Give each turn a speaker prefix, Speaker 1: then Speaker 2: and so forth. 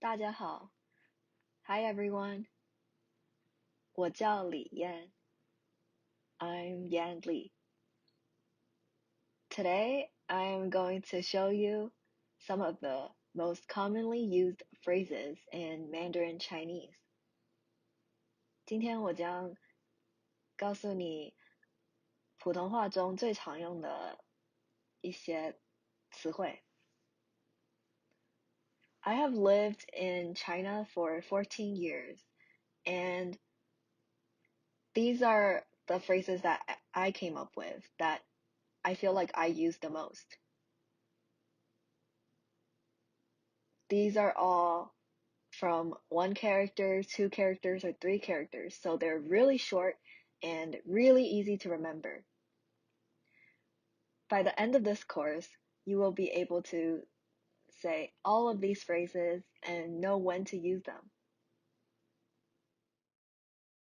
Speaker 1: 大家好. Hi everyone. 我叫李燕. I'm Yan Li. Today I am going to show you some of the most commonly used phrases in Mandarin Chinese. 今天我将告诉你普通话中最常用的一些词汇. I have lived in China for 14 years, and these are the phrases that I came up with that I feel like I use the most. These are all from one character, two characters, or three characters, so they're really short and really easy to remember. By the end of this course, you will be able to say all of these phrases and know when to use them.